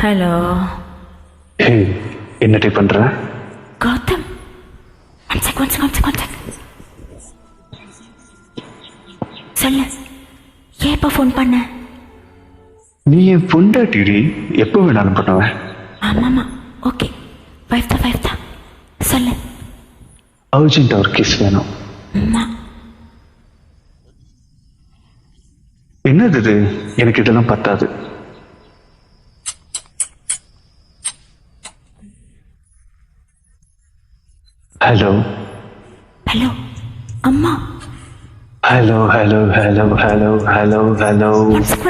Hello. ஏய், என்ன type பண்ற? Gautham, one sec. சொல்லு, ஏன் இப்போ ஃபோன் பண்ண? நீ என் பொண்டாட்டிடி, எப்போ வேணாலும் பண்ணுவேன். ஆமாம்மா, ஓகே, வைஃப் தான். சொல்லு. அர்ஜென்ட் ஒரு கிஸ் வேணும். அம்மா. என்னது இது? எனக்கு இதெல்லாம் பத்தாது. ஹலோ ஹலோ அம்மா. Hello hello hello hello hello hello. One check.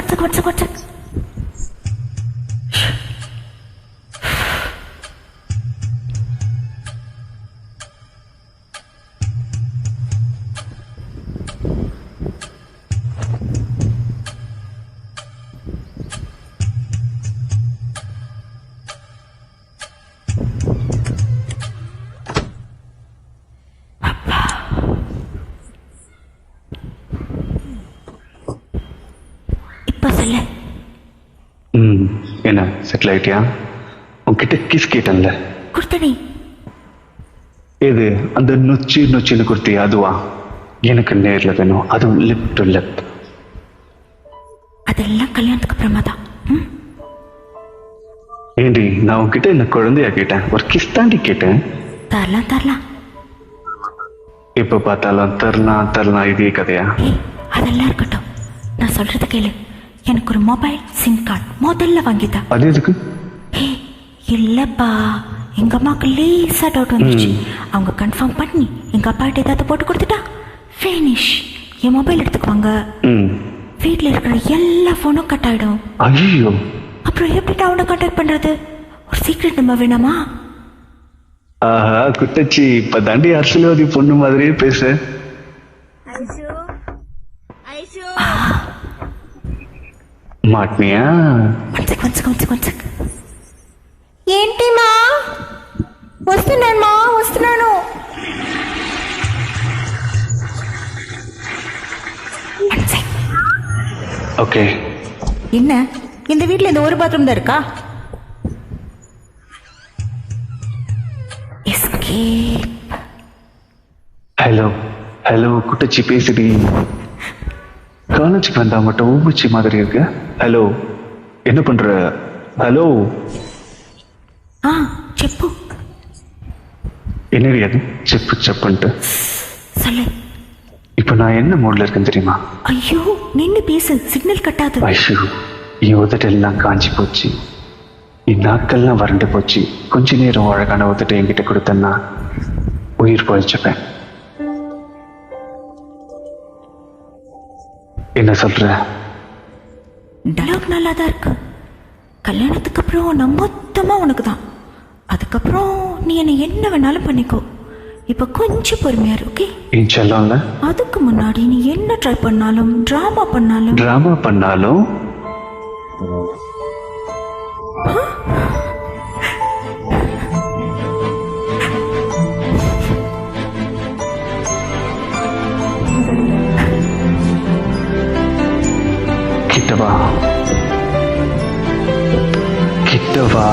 இப்போ சொல்லு. என்ன செட்டில் ஆயிட்டியா? உன்கிட்ட கிஸ் கேட்டேன்ல, கொடுத்தனே. எது அந்த நொச்சின்னு கொடுத்தி அதுவா? எனக்கு நேர்ல வேணும், அதுவும் லிப் டு லிப். அதெல்லாம் கல்யாணத்துக்கு அப்புறமா தான். ஏண்டி, நான் உன்கிட்ட என்ன குழந்தையா கேட்டேன்? ஒரு கிஸ் தாண்டி கேட்டேன். தரலாம். எப்ப பார்த்தாலும் தரலாம் இதே கதையா? அதெல்லாம் இருக்கட்டும், நான் சொல்றது கேளு. எனக்கு ஒரு மொபைல் சிம் கார்டு முதல்ல வாங்கித்தா. அது எதுக்கு? இல்லப்பா, எங்க அம்மாவுக்கு லேசா டவுட் வந்துச்சு. அவங்க கன்ஃபார்ம் பண்ணி எங்க அப்பா கிட்ட ஏதாவது போட்டு கொடுத்துட்டா ஃபினிஷ். என் மொபைல் எடுத்துக்குவாங்க. வீட்டில் இருக்கிற எல்லா போனும் கட் ஆயிடும். ஐயோ, அப்புறம் எப்படி அவனை கான்டாக்ட் பண்றது? ஒரு சீக்ரெட் நம்பர் வேணாமா? ஆஹா குட்டச்சி, இப்ப தாண்டி அரசியல்வாதி பொண்ணு மாதிரியே பேச. మాట్నియా కొంచెం ఏంటిమా? వస్తున్నాను. ஓகே. என்ன, இந்த வீட்ல இந்த ஒரு பாத்ரூம் தான் இருக்கா? ஹலோ குட்டச்சி பேசுடி. காலேஜுக்கு வந்தா மட்டும் ஊமுச்சி மாதிரி இருக்கு. ஹலோ, என்ன பண்ற? ஹலோ. చెప్పు. என்னடி அது செப்புன்ட்டு சொல்லு. இப்ப நான் என்ன மூட்ல இருக்கேன்னு தெரியுமா? ஐயோ, நின்னு பேசு, சிக்னல் கட்டாது. ஐயோ, என் உதட்டெல்லாம் காஞ்சி போச்சு, என் நாக்கெல்லாம் வறண்டு போச்சு. கொஞ்ச நேரம் அழகான உதட்டை என்கிட்ட கொடுத்தேன்னா உயிர் போயிச்சப்பேன். என்ன சொல்ற? டயலாக் நல்லா தான் இருக்கு. கல்யாணத்துக்கு அப்புறம் நான் மொத்தமா உனக்கு தான். அதுக்கப்புறம் நீ என்னை என்ன வேணாலும் பண்ணிக்கோ. இப்ப கொஞ்சம் பொறுமையா இரு, ஓகே? இன்ஷால்ல. அதுக்கு முன்னாடி நீ என்ன ட்ரை பண்ணாலும் டிராமா பண்ணாலும் கிட்டவா